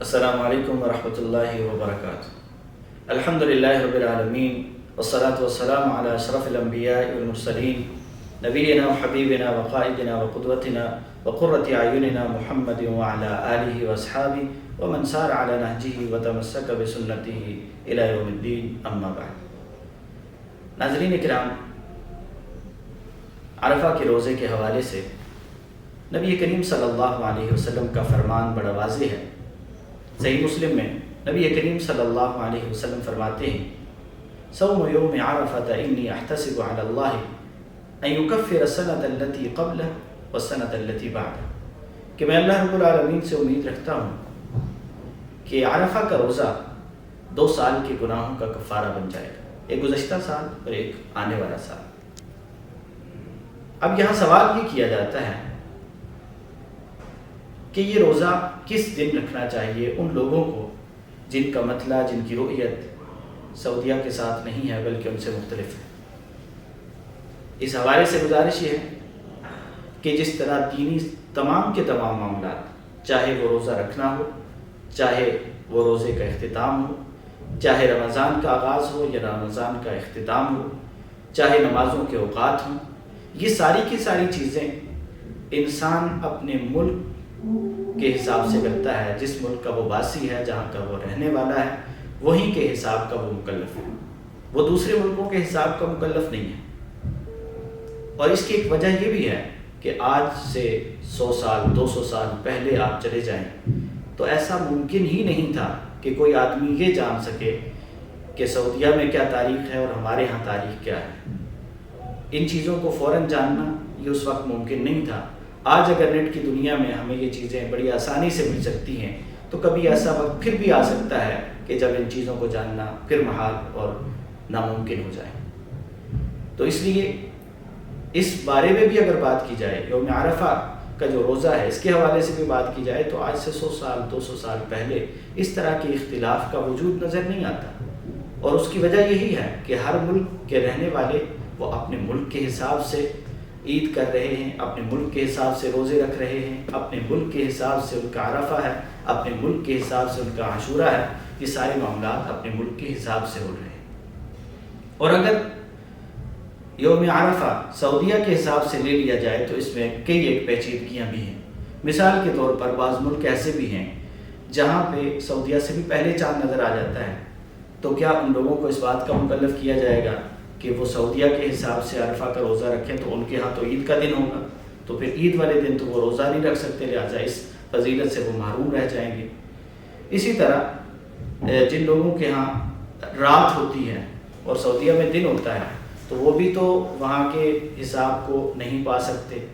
السلام علیکم ورحمۃ اللہ وبرکاتہ۔ الحمدللہ رب العالمین والصلاة والسلام علی اشرف الانبیاء والمرسلین نبینا وحبیبنا وقائدنا وقدوتنا وقرۃ اعیننا محمد وعلی آلہ واصحابہ ومن سار علی نہجہ وتمسک بسنتہ الی یوم الدین، اما بعد۔ ناظرین کرام، عرفہ کے روزے کے حوالے سے نبی کریم صلی اللہ علیہ وسلم کا فرمان بڑا واضح ہے۔ صحیح مسلم میں نبی کریم صلی اللہ علیہ وسلم فرماتے ہیں، صوم یوم عرفۃ انی احتسب علی اللہ ان یکفر السنۃ التی قبلہ والسنۃ التی بعدہ، کہ میں اللہ رب العالمین سے امید رکھتا ہوں کہ عرفہ کا روزہ 2 سال کے گناہوں کا کفارہ بن جائے گا، ایک گزشتہ سال اور ایک آنے والا سال۔ اب یہاں سوال یہ کیا جاتا ہے کہ یہ روزہ کس دن رکھنا چاہیے ان لوگوں کو جن کا مطلع، جن کی رؤیت سعودیہ کے ساتھ نہیں ہے بلکہ ان سے مختلف ہے۔ اس حوالے سے گزارش یہ ہے کہ جس طرح دینی تمام کے تمام معاملات، چاہے وہ روزہ رکھنا ہو، چاہے وہ روزے کا اختتام ہو، چاہے رمضان کا آغاز ہو یا رمضان کا اختتام ہو، چاہے نمازوں کے اوقات ہوں، یہ ساری کی ساری چیزیں انسان اپنے ملک کے حساب سے کرتا ہے۔ جس ملک کا وہ باسی ہے، جہاں کا وہ رہنے والا ہے، وہیں کے حساب کا وہ مکلف ہے، وہ دوسرے ملکوں کے حساب کا مکلف نہیں ہے۔ اور اس کی ایک وجہ یہ بھی ہے کہ آج سے 100 سال 200 سال پہلے آپ چلے جائیں تو ایسا ممکن ہی نہیں تھا کہ کوئی آدمی یہ جان سکے کہ سعودیہ میں کیا تاریخ ہے اور ہمارے ہاں تاریخ کیا ہے۔ ان چیزوں کو فوراً جاننا یہ اس وقت ممکن نہیں تھا۔ آج اگر نیٹ کی دنیا میں ہمیں یہ چیزیں بڑی آسانی سے مل سکتی ہیں تو کبھی ایسا وقت پھر بھی آ سکتا ہے کہ جب ان چیزوں کو جاننا پھر محال اور ناممکن ہو جائے۔ تو اس لیے اس بارے میں بھی اگر بات کی جائے، یوم عرفہ کا جو روزہ ہے اس کے حوالے سے بھی بات کی جائے تو آج سے 100 سال 200 سال پہلے اس طرح کے اختلاف کا وجود نظر نہیں آتا، اور اس کی وجہ یہی ہے کہ ہر ملک کے رہنے والے وہ اپنے ملک کے حساب سے عید کر رہے ہیں، اپنے ملک کے حساب سے روزے رکھ رہے ہیں، اپنے ملک کے حساب سے ان کا عرفہ ہے، اپنے ملک کے حساب سے ان کا عاشورہ ہے۔ یہ سارے معاملات اپنے ملک کے حساب سے ہو رہے ہیں۔ اور اگر یوم عرفہ سعودیہ کے حساب سے لے لیا جائے تو اس میں کئی ایک پیچیدگیاں بھی ہیں۔ مثال کے طور پر بعض ملک ایسے بھی ہیں جہاں پہ سعودیہ سے بھی پہلے چاند نظر آ جاتا ہے، تو کیا ان لوگوں کو اس بات کا مکلف کیا جائے گا کہ وہ سعودیہ کے حساب سے عرفہ کا روزہ رکھیں؟ تو ان کے ہاں تو عید کا دن ہوگا، تو پھر عید والے دن تو وہ روزہ نہیں رکھ سکتے، لہٰذا اس فضیلت سے وہ محروم رہ جائیں گے۔ اسی طرح جن لوگوں کے ہاں رات ہوتی ہے اور سعودیہ میں دن ہوتا ہے تو وہ بھی تو وہاں کے حساب کو نہیں پا سکتے۔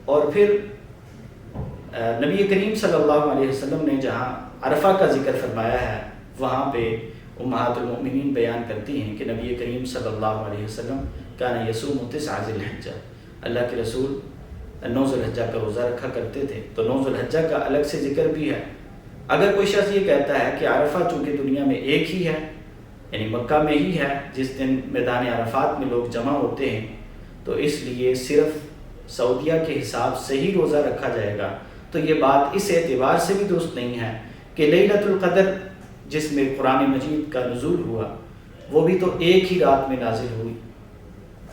اور پھر نبی کریم صلی اللہ علیہ وسلم نے جہاں عرفہ کا ذکر فرمایا ہے وہاں پہ امہات المؤمنین بیان کرتی ہیں کہ نبی کریم صلی اللہ علیہ وسلم کان یصوم 9 ذی الحجہ، اللہ کے رسول 9 ذی الحجہ کا روزہ رکھا کرتے تھے۔ تو 9 ذی الحجہ کا الگ سے ذکر بھی ہے۔ اگر کوئی شخص یہ کہتا ہے کہ عرفہ چونکہ دنیا میں ایک ہی ہے، یعنی مکہ میں ہی ہے جس دن میدان عرفات میں لوگ جمع ہوتے ہیں، تو اس لیے صرف سعودیہ کے حساب سے ہی روزہ رکھا جائے گا، تو یہ بات اس اعتبار سے بھی درست نہیں ہے کہ لیلۃ القدر جس میں قرآن مجید کا نزول ہوا وہ بھی تو ایک ہی رات میں نازل ہوئی،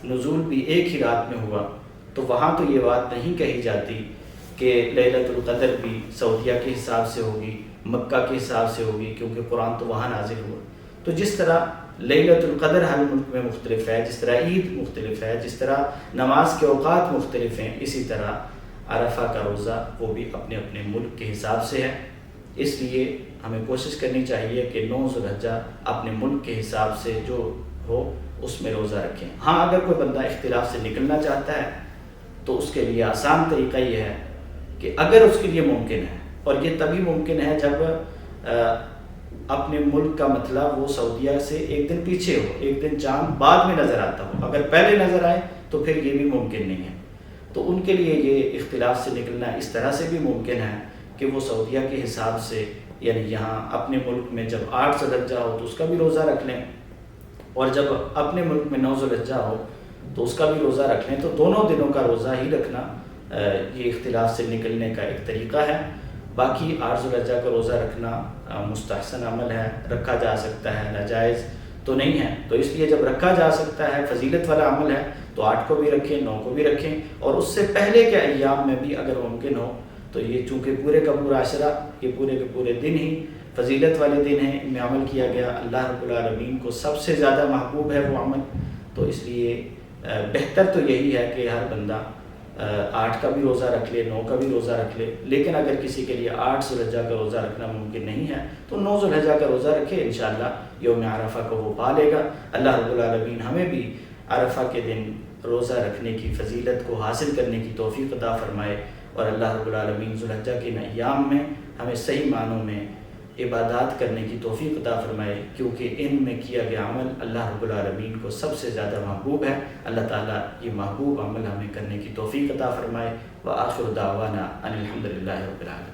نزول بھی ایک ہی رات میں ہوا، تو وہاں تو یہ بات نہیں کہی جاتی کہ لیلۃ القدر بھی سعودیہ کے حساب سے ہوگی، مکہ کے حساب سے ہوگی، کیونکہ قرآن تو وہاں نازل ہوا۔ تو جس طرح لیلۃ القدر ہر ملک میں مختلف ہے، جس طرح عید مختلف ہے، جس طرح نماز کے اوقات مختلف ہیں، اسی طرح عرفہ کا روزہ وہ بھی اپنے اپنے ملک کے حساب سے ہے۔ اس لیے ہمیں کوشش کرنی چاہیے کہ 9 ذی الحجہ اپنے ملک کے حساب سے جو ہو اس میں روزہ رکھیں۔ ہاں اگر کوئی بندہ اختلاف سے نکلنا چاہتا ہے تو اس کے لیے آسان طریقہ یہ ہے کہ اگر اس کے لیے ممکن ہے، اور یہ تبھی ممکن ہے جب اپنے ملک کا مطلب وہ سعودیہ سے ایک دن پیچھے ہو، ایک دن چاند بعد میں نظر آتا ہو، اگر پہلے نظر آئے تو پھر یہ بھی ممکن نہیں ہے۔ تو ان کے لیے یہ اختلاف سے نکلنا اس طرح سے بھی ممکن ہے کہ وہ سعودیہ کے حساب سے، یعنی یہاں اپنے ملک میں جب 8 ذی الحجہ ہو تو اس کا بھی روزہ رکھ لیں، اور جب اپنے ملک میں 9 ذی الحجہ ہو تو اس کا بھی روزہ رکھ لیں۔ تو دونوں دنوں کا روزہ ہی رکھنا یہ اختلاف سے نکلنے کا ایک طریقہ ہے۔ باقی 8 ذوالحجہ کا روزہ رکھنا مستحسن عمل ہے، رکھا جا سکتا ہے، ناجائز تو نہیں ہے، تو اس لیے جب رکھا جا سکتا ہے، فضیلت والا عمل ہے، تو 8 کو بھی رکھیں، 9 کو بھی رکھیں، اور اس سے پہلے کے ایام میں بھی اگر ممکن ہو تو یہ چونکہ پورے کا پورا عشرہ، یہ پورے کے پورے دن ہی فضیلت والے دن ہیں، ان میں عمل کیا گیا، اللہ رب العالمین کو سب سے زیادہ محبوب ہے وہ عمل، تو اس لیے بہتر تو یہی ہے کہ ہر بندہ 8 کا بھی روزہ رکھ لے، 9 کا بھی روزہ رکھ لے، لیکن اگر کسی کے لیے 8 ذوالحجہ کا روزہ رکھنا ممکن نہیں ہے تو 9 ذوالحجہ کا روزہ رکھے، انشاءاللہ یوم عرفہ کو وہ پا لے گا۔ اللہ رب العالمین ہمیں بھی عرفہ کے دن روزہ رکھنے کی فضیلت کو حاصل کرنے کی توفیق عطا فرمائے، اور اللہ رب العالمین ذوالحجہ کے ایام میں ہمیں صحیح معنوں میں عبادات کرنے کی توفیق عطا فرمائے، کیونکہ ان میں کیا گیا عمل اللہ رب العالمین کو سب سے زیادہ محبوب ہے۔ اللہ تعالیٰ یہ محبوب عمل ہمیں کرنے کی توفیق عطا فرمائے۔ وآخر دعوانا ان الحمد للہ رب العالمین۔